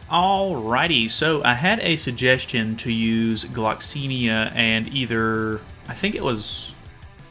Alrighty, so I had a suggestion to use Gloxinia and either, I think it was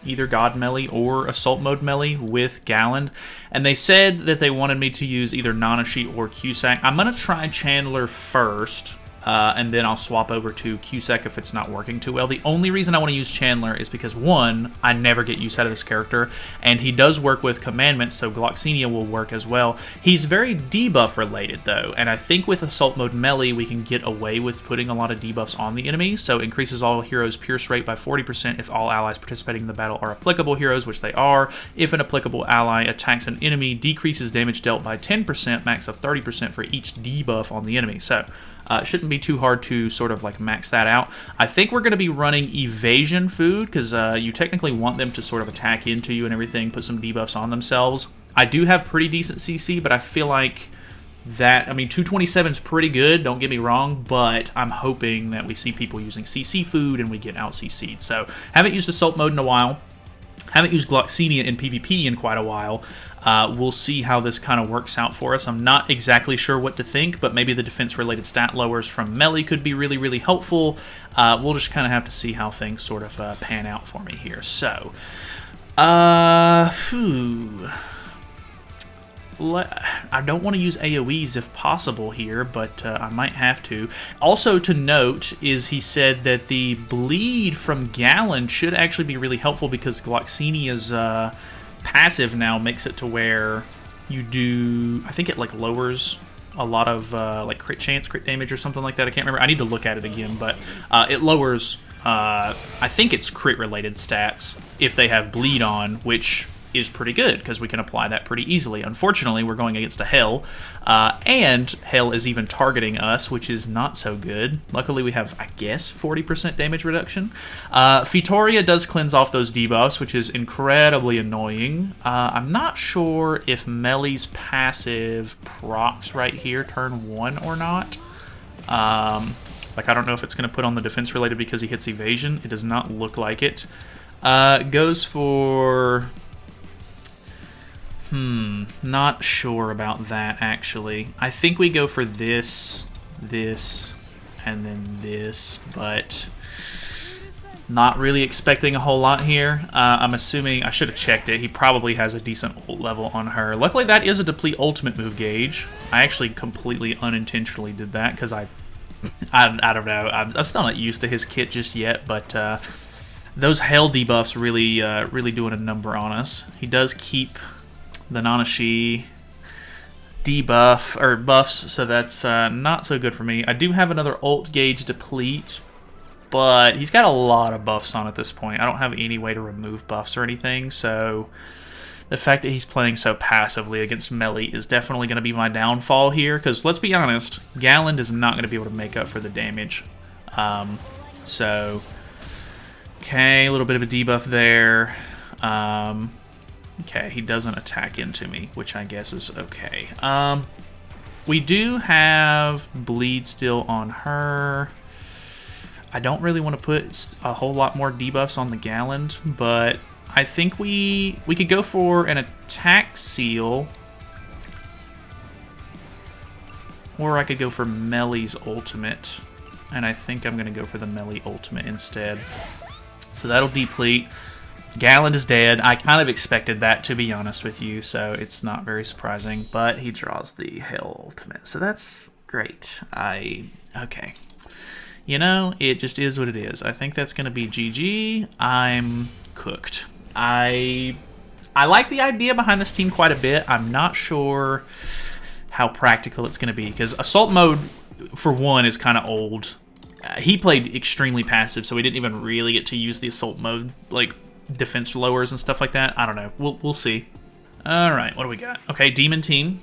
either God Melee or Assault Mode Melee with Galland, and they said that they wanted me to use either Nanashi or Cusack. I'm going to try Chandler first, and then I'll swap over to Cusack if it's not working too well. The only reason I want to use Chandler is because, one, I never get use out of this character, and he does work with Commandment, so Gloxinia will work as well. He's very debuff related, though, and I think with Assault Mode Melee, we can get away with putting a lot of debuffs on the enemy, so increases all heroes' pierce rate by 40% if all allies participating in the battle are applicable heroes, which they are. If an applicable ally attacks an enemy, decreases damage dealt by 10%, max of 30% for each debuff on the enemy. So, it shouldn't be too hard to sort of like max that out. I think we're going to be running evasion food because you technically want them to sort of attack into you and everything, put some debuffs on themselves. I do have pretty decent CC, but I feel like that, I mean, 227 is pretty good, don't get me wrong, but I'm hoping that we see people using CC food and we get out CC'd. So, haven't used Assault Mode in a while. Haven't used Gloxinia in PvP in quite a while. We'll see how this kind of works out for us. I'm not exactly sure what to think, but maybe the defense-related stat lowers from Melee could be really, really helpful. We'll just kind of have to see how things sort of pan out for me here. So, I don't want to use AoEs if possible here, but I might have to. Also to note is he said that the bleed from Galland should actually be really helpful because Gloxinia's passive now makes it to where you do, I think it like lowers a lot of like crit chance, crit damage or something like that. I can't remember. I need to look at it again, but it lowers, I think it's crit related stats if they have bleed on, which is pretty good because we can apply that pretty easily. Unfortunately, we're going against a Hell, and Hell is even targeting us, which is not so good. Luckily, we have, I guess, 40% damage reduction. Fitoria does cleanse off those debuffs, which is incredibly annoying. I'm not sure if Melee's passive procs right here turn 1 or not. Like, I don't know if it's going to put on the defense related because he hits evasion. It does not look like it. Goes for... not sure about that, actually. I think we go for this, and then this, but not really expecting a whole lot here. I'm assuming, I should have checked it, he probably has a decent ult level on her. Luckily, that is a deplete ultimate move gauge. I actually completely unintentionally did that, because I don't know, I'm still not used to his kit just yet, but those Hell debuffs really, really doing a number on us. He does keep the Nanashi debuff, or buffs, so that's not so good for me. I do have another ult gauge deplete, but he's got a lot of buffs on at this point. I don't have any way to remove buffs or anything, so the fact that he's playing so passively against Melee is definitely going to be my downfall here, because let's be honest, Galland is not going to be able to make up for the damage. So, okay, a little bit of a debuff there. Okay, he doesn't attack into me, which I guess is okay. We do have bleed still on her. I don't really want to put a whole lot more debuffs on the Galland, but I think we could go for an attack seal. Or I could go for Melee's ultimate. And I think I'm going to go for the Melee ultimate instead. So that'll deplete. Galland is dead. I kind of expected that, to be honest with you, so it's not very surprising, but he draws the Hell ultimate, so that's great. Okay. You know, it just is what it is. I think that's going to be GG. I'm cooked. I like the idea behind this team quite a bit. I'm not sure how practical it's going to be, because Assault Mode, for one, is kind of old. He played extremely passive, so we didn't even really get to use the Assault Mode, like, defense lowers and stuff like that. I don't know. We'll see. Alright, what do we got? Okay, Demon Team.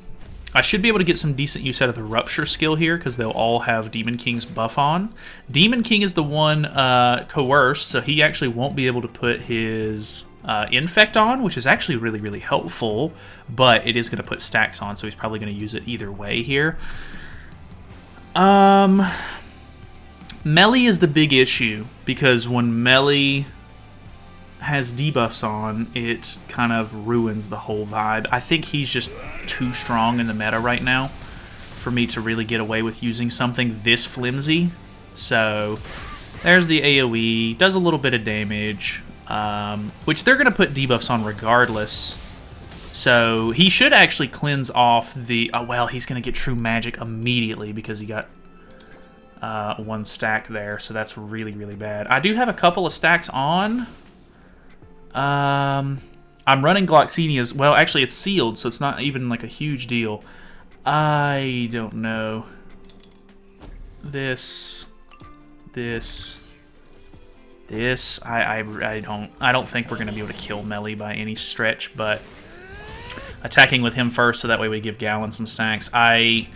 I should be able to get some decent use out of the Rupture skill here, because they'll all have Demon King's buff on. Demon King is the one coerced, so he actually won't be able to put his Infect on, which is actually really, really helpful, but it is going to put stacks on, so he's probably going to use it either way here. Melee is the big issue, because when Melee has debuffs on, it kind of ruins the whole vibe. I think he's just too strong in the meta right now for me to really get away with using something this flimsy. So there's the AoE, does a little bit of damage, which they're going to put debuffs on regardless. So he should actually cleanse off the... Oh, well, he's going to get True Magic immediately because he got 1 stack there. So that's really, really bad. I do have a couple of stacks on. I'm running Gloxinia's... Well, actually, it's sealed, so it's not even like a huge deal. I don't know. This. I don't think we're gonna be able to kill Melly by any stretch, but attacking with him first, so that way we give Galland some stacks. I'm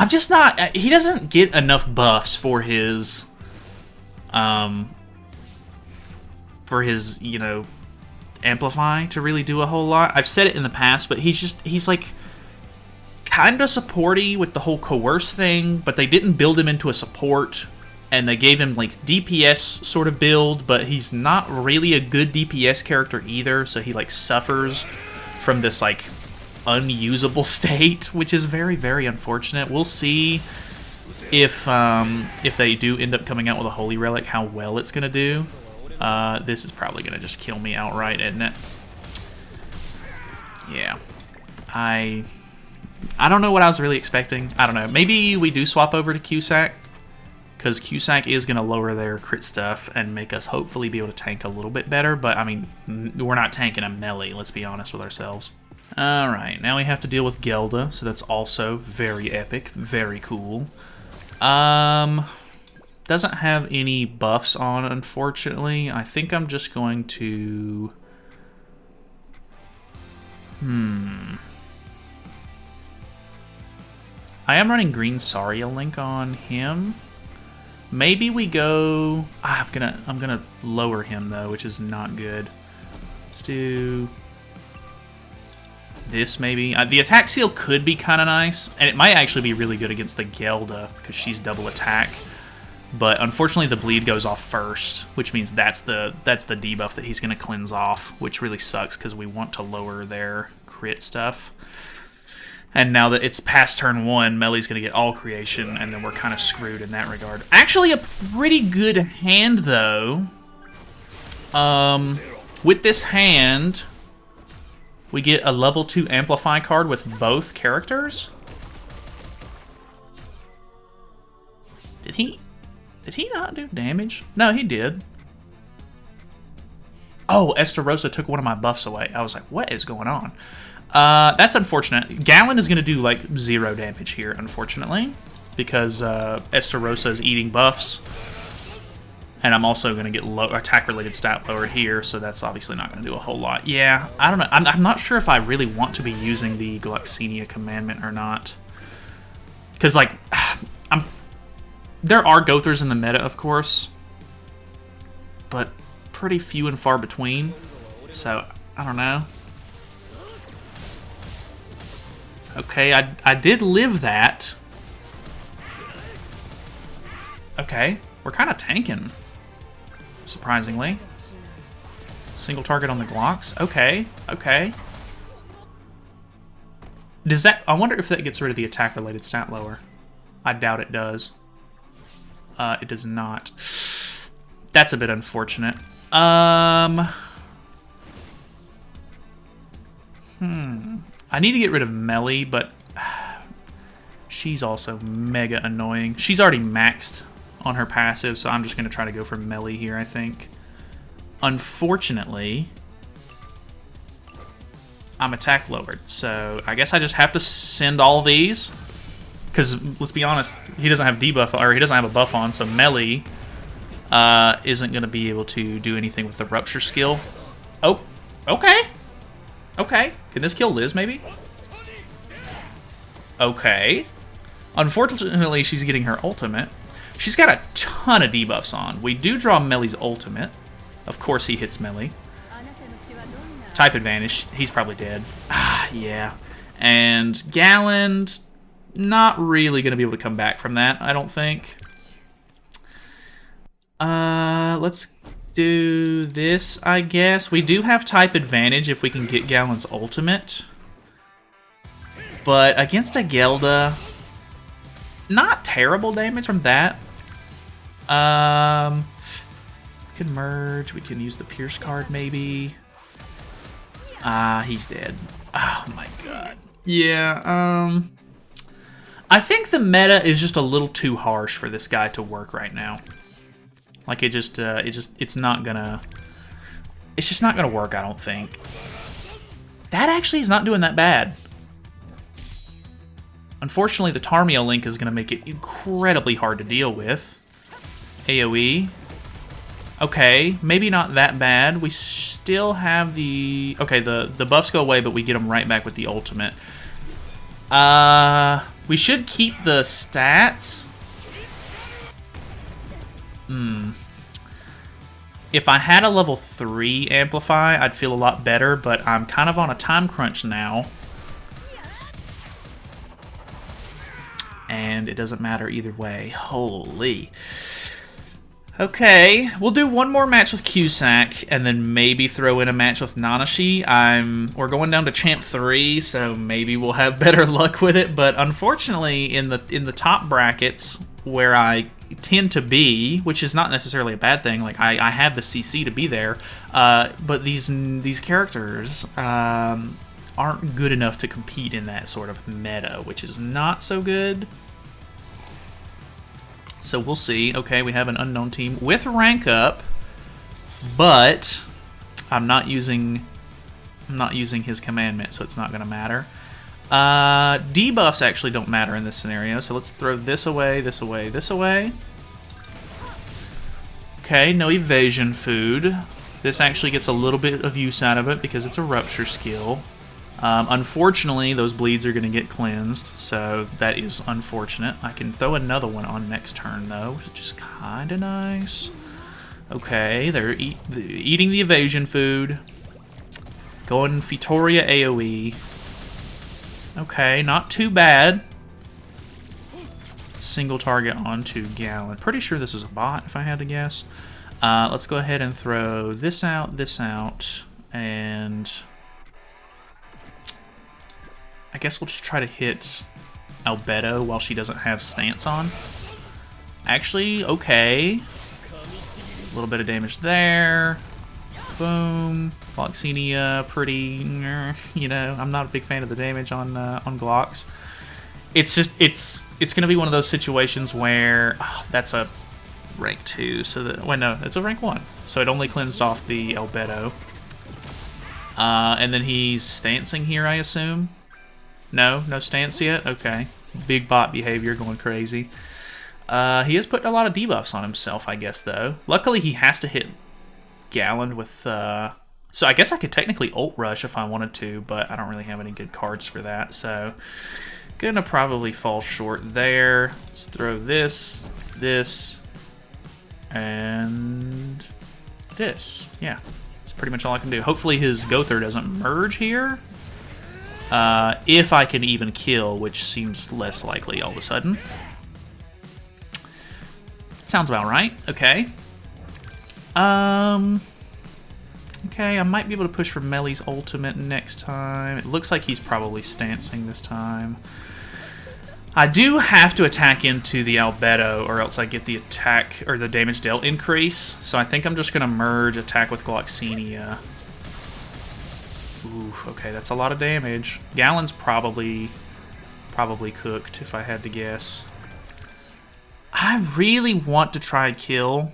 just not. He doesn't get enough buffs for his, you know, amplify to really do a whole lot. I've said it in the past, but he's like kind of supporty with the whole coerce thing, but they didn't build him into a support, and they gave him like DPS sort of build, but he's not really a good DPS character either, so he like suffers from this like unusable state, which is very, very unfortunate. We'll see if they do end up coming out with a Holy Relic, how well it's gonna do. This is probably gonna just kill me outright, isn't it? Yeah. I don't know what I was really expecting. I don't know. Maybe we do swap over to Cusack, because Cusack is going to lower their crit stuff and make us hopefully be able to tank a little bit better. But, I mean, we're not tanking a melee, let's be honest with ourselves. Alright, now we have to deal with Gelda, so that's also very epic, very cool. Doesn't have any buffs on, unfortunately. I think I'm just going to... I am running Green Saria Link on him. Maybe we go... I'm gonna lower him though, which is not good. Let's do this maybe. The attack seal could be kind of nice, and it might actually be really good against the Gelda because she's double attack. But unfortunately, the bleed goes off first, which means that's the debuff that he's gonna cleanse off, which really sucks because we want to lower their crit stuff. And now that it's past turn 1, Melly's going to get all creation, and then we're kind of screwed in that regard. Actually, a pretty good hand, though. With this hand, we get a level 2 Amplify card with both characters. Did he not do damage? No, he did. Oh, Estarossa took one of my buffs away. I was like, what is going on? That's unfortunate. Galland is going to do, like, 0 damage here, unfortunately, because Estarossa is eating buffs, and I'm also going to get attack-related stat lowered here, so that's obviously not going to do a whole lot. Yeah, I don't know. I'm not sure if I really want to be using the Gloxinia Commandment or not, because, like, there are Gothers in the meta, of course, but pretty few and far between, so I don't know. Okay, I did live that. Okay, we're kind of tanking, surprisingly. Single target on the Glocks. Okay, okay. Does that... I wonder if that gets rid of the attack-related stat lower. I doubt it does. It does not. That's a bit unfortunate. I need to get rid of Melly, but she's also mega annoying. She's already maxed on her passive, so I'm just going to try to go for Melly here, I think. Unfortunately, I'm attack lowered, so I guess I just have to send all these. Because, let's be honest, he doesn't have debuff, or he doesn't have a buff on, so Melly isn't going to be able to do anything with the Rupture skill. Oh, okay. Okay. Can this kill Liz, maybe? Okay. Unfortunately, she's getting her ultimate. She's got a ton of debuffs on. We do draw Melly's ultimate. Of course he hits Melly. Type advantage. He's probably dead. Ah, yeah. And Galland, not really going to be able to come back from that, I don't think. Let's do this, I guess. We do have type advantage if we can get Galland's ultimate. But against a Gelda, not terrible damage from that. We can merge. We can use the Pierce card, maybe. He's dead. Oh my god. Yeah, I think the meta is just a little too harsh for this guy to work right now. Like, it's just not gonna... It's just not gonna work, I don't think. That actually is not doing that bad. Unfortunately, the Tarmio link is gonna make it incredibly hard to deal with. AoE. Okay, maybe not that bad. We still have the... Okay, the buffs go away, but we get them right back with the ultimate. We should keep the stats. If I had a level 3 Amplify, I'd feel a lot better, but I'm kind of on a time crunch now. And it doesn't matter either way. Holy. Okay, we'll do one more match with Cusack, and then maybe throw in a match with Nanashi. We're going down to Champ 3, so maybe we'll have better luck with it. But unfortunately, in the top brackets, where I tend to be, which is not necessarily a bad thing, like I have the CC to be there, but these characters aren't good enough to compete in that sort of meta, which is not so good. So we'll see. Okay, we have an unknown team with rank up, but I'm not using his commandment, so it's not going to matter. Debuffs actually don't matter in this scenario, so let's throw this away, this away, this away. Okay, no evasion food. This actually gets a little bit of use out of it because it's a rupture skill. Unfortunately, those bleeds are going to get cleansed, so that is unfortunate. I can throw another one on next turn, though, which is kind of nice. Okay, they're eating the evasion food. Going Fitoria AoE. Okay, not too bad. Single target onto Galland. Pretty sure this is a bot, if I had to guess. Let's go ahead and throw this out, and... I guess we'll just try to hit Albedo while she doesn't have stance on. Actually, okay. A little bit of damage there. Boom. Gloxinia, pretty, you know, I'm not a big fan of the damage on Glocks. It's just, it's gonna be one of those situations where, that's a rank 2, so that, wait, no, it's a rank 1. So it only cleansed off the Albedo. And then he's stancing here, I assume. No stance yet? Okay. Big bot behavior going crazy. He has put a lot of debuffs on himself, I guess, though. Luckily, he has to hit Galland with... So I guess I could technically ult rush if I wanted to, but I don't really have any good cards for that, so... Gonna probably fall short there. Let's throw this, and this. Yeah, that's pretty much all I can do. Hopefully his Gother doesn't merge here. If I can even kill, which seems less likely all of a sudden. Sounds about right. Okay. Okay, I might be able to push for Melly's ultimate next time. It looks like he's probably stancing this time. I do have to attack into the Albedo, or else I get the attack, or the damage dealt increase. So I think I'm just going to merge attack with Gloxinia. Ooh, okay, that's a lot of damage. Galland's probably cooked, if I had to guess. I really want to try and kill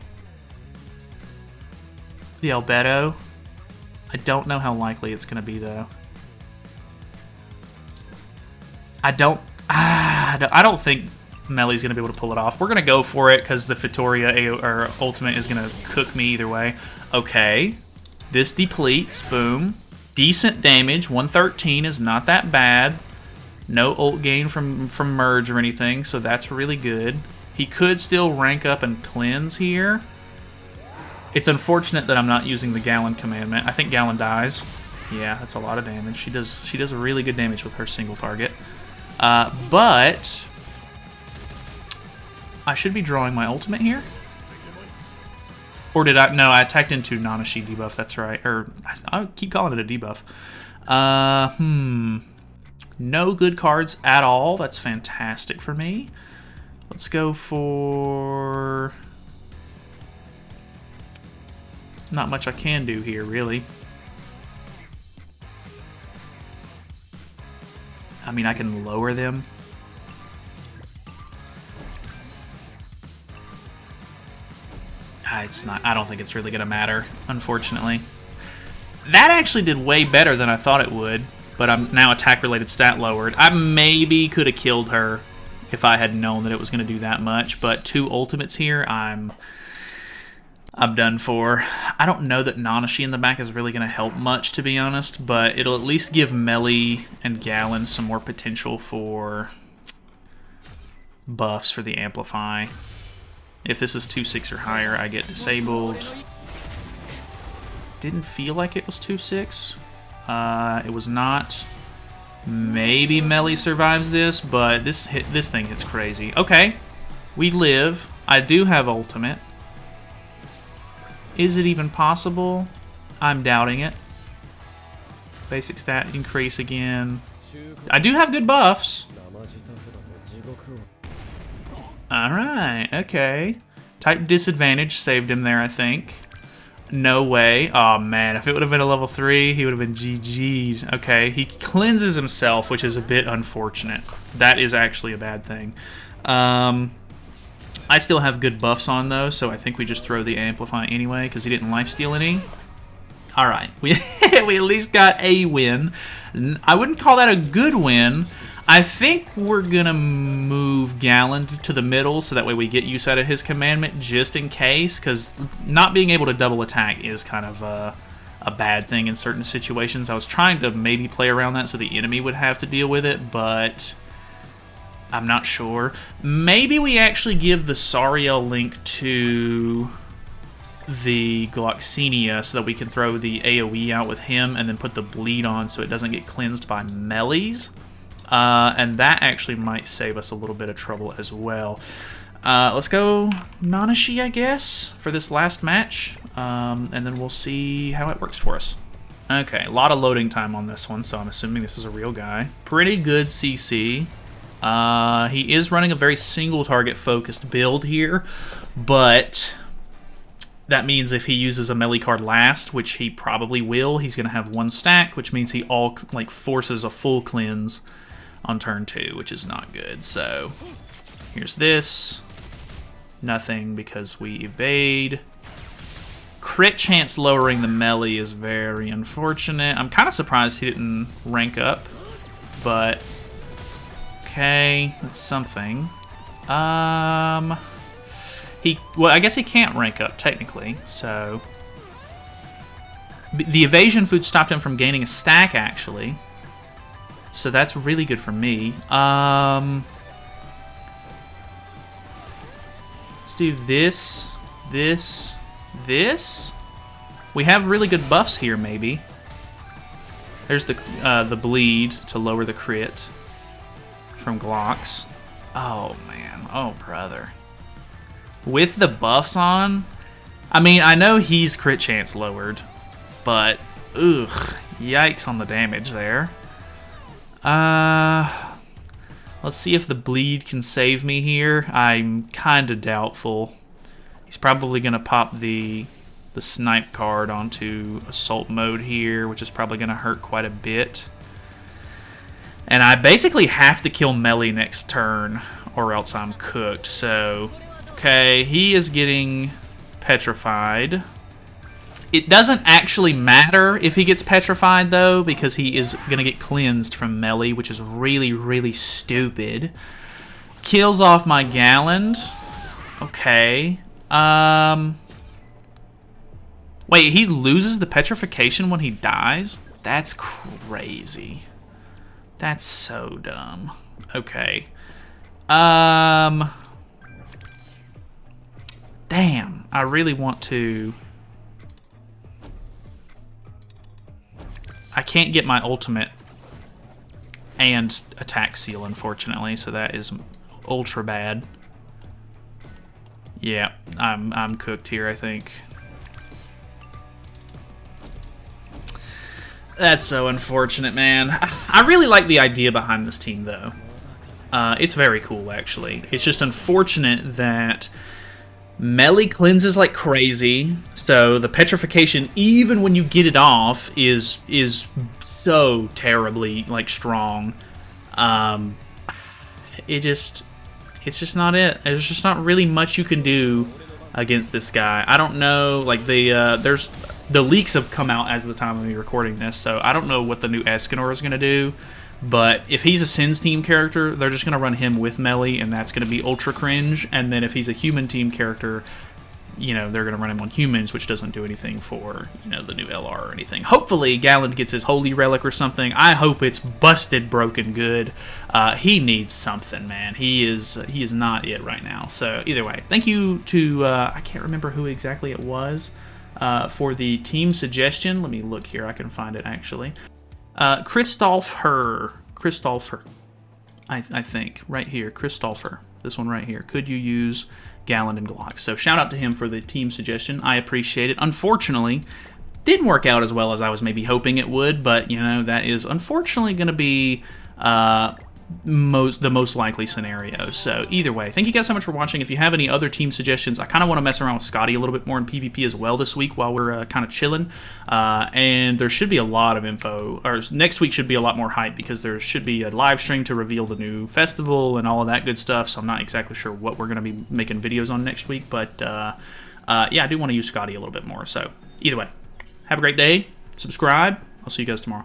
the Albedo. I don't know how likely it's going to be, though. I don't think Melly's going to be able to pull it off. We're going to go for it, because the Fitoria or ultimate is going to cook me either way. Okay. This depletes. Boom. Decent damage. 113 is not that bad. No ult gain from merge or anything, so that's really good. He could still rank up and cleanse here. It's unfortunate that I'm not using the Galland commandment. I think Galland dies. Yeah, that's a lot of damage. She does really good damage with her single target. But I should be drawing my ultimate here. Or did I? No, I attacked into Nanashi debuff. That's right. Or I keep calling it a debuff. No good cards at all. That's fantastic for me. Let's go for... Not much I can do here, really. I mean, I can lower them. It's not... I don't think it's really going to matter, unfortunately. That actually did way better than I thought it would, but I'm now attack-related stat lowered. I maybe could have killed her if I had known that it was going to do that much, but 2 ultimates here, I'm done for. I don't know that Nanashi in the back is really going to help much, to be honest, but it'll at least give Melly and Galland some more potential for buffs for the Amplify. If this is 2-6 or higher, I get disabled. Didn't feel like it was 2-6. It was not. Maybe Melly survives this, but this thing hits crazy. Okay, we live. I do have ultimate. Is it even possible? I'm doubting it. Basic stat increase again. I do have good buffs. Alright, okay. Type disadvantage saved him there, I think. No way. Oh man, if it would have been a level 3, he would have been GG'd. Okay, he cleanses himself, which is a bit unfortunate. That is actually a bad thing. I still have good buffs on though, so I think we just throw the Amplify anyway, because he didn't lifesteal any. Alright, we at least got a win. I wouldn't call that a good win. I think we're gonna move Galland to the middle so that way we get use out of his commandment just in case, because not being able to double attack is kind of a bad thing in certain situations. I was trying to maybe play around that so the enemy would have to deal with it, but I'm not sure. Maybe we actually give the Sariel link to the Gloxinia so that we can throw the AoE out with him and then put the bleed on so it doesn't get cleansed by melees. And that actually might save us a little bit of trouble as well. Let's go Nanashi, I guess, for this last match. And then we'll see how it works for us. Okay, a lot of loading time on this one, so I'm assuming this is a real guy. Pretty good CC. He is running a very single target focused build here, but that means if he uses a melee card last, which he probably will, he's going to have 1 stack, which means he forces a full cleanse on turn 2, which is not good. So here's this. Nothing because we evade. Crit chance lowering the melee is very unfortunate. I'm kind of surprised he didn't rank up, but okay, that's something. Well, I guess he can't rank up technically, so the evasion food stopped him from gaining a stack actually. So that's really good for me. Let's do this, this, this. We have really good buffs here, maybe. There's the bleed to lower the crit from Glox. Oh man, oh brother. With the buffs on, I mean, I know he's crit chance lowered, but ugh, yikes on the damage there. Let's see if the bleed can save me here. I'm kind of doubtful. He's probably going to pop the snipe card onto assault mode here, which is probably going to hurt quite a bit. And I basically have to kill melee next turn or else I'm cooked. So, okay, he is getting petrified. It doesn't actually matter if he gets petrified, though, because he is going to get cleansed from melee, which is really, really stupid. Kills off my Galland. Okay. Wait, he loses the petrification when he dies? That's crazy. That's so dumb. Okay. Damn, I really want to... I can't get my ultimate and attack seal, unfortunately, so that is ultra bad. Yeah, I'm cooked here, I think. That's so unfortunate, man. I really like the idea behind this team, though. It's very cool, actually. It's just unfortunate that melee cleanses like crazy, so the petrification, even when you get it off, is so terribly like strong. It's just not it. There's just not really much you can do against this guy. I don't know, like the leaks have come out as of the time of me recording this, so I don't know what the new Escanor is going to do. But if he's a Sins team character, they're just going to run him with melee, and that's going to be ultra cringe. And then if he's a human team character, you know, they're going to run him on humans, which doesn't do anything for, you know, the new LR or anything. Hopefully, Galland gets his Holy Relic or something. I hope it's busted, broken good. He needs something, man. He is not it right now. So either way, thank you to, I can't remember who exactly it was, for the team suggestion. Let me look here. I can find it, actually. Christopher, I think, right here, Christopher, this one right here. Could you use Galland and Glock? So shout out to him for the team suggestion. I appreciate it. Unfortunately, didn't work out as well as I was maybe hoping it would, but, you know, that is unfortunately going to be the most likely scenario. So either way, thank you guys so much for watching. If you have any other team suggestions, I kind of want to mess around with Scotty a little bit more in PvP as well this week while we're kind of chilling. And there should be a lot of info, or next week should be a lot more hype, because there should be a live stream to reveal the new festival and all of that good stuff. So I'm not exactly sure what we're going to be making videos on next week, but yeah, I do want to use Scotty a little bit more. So either way, have a great day, subscribe, I'll see you guys tomorrow.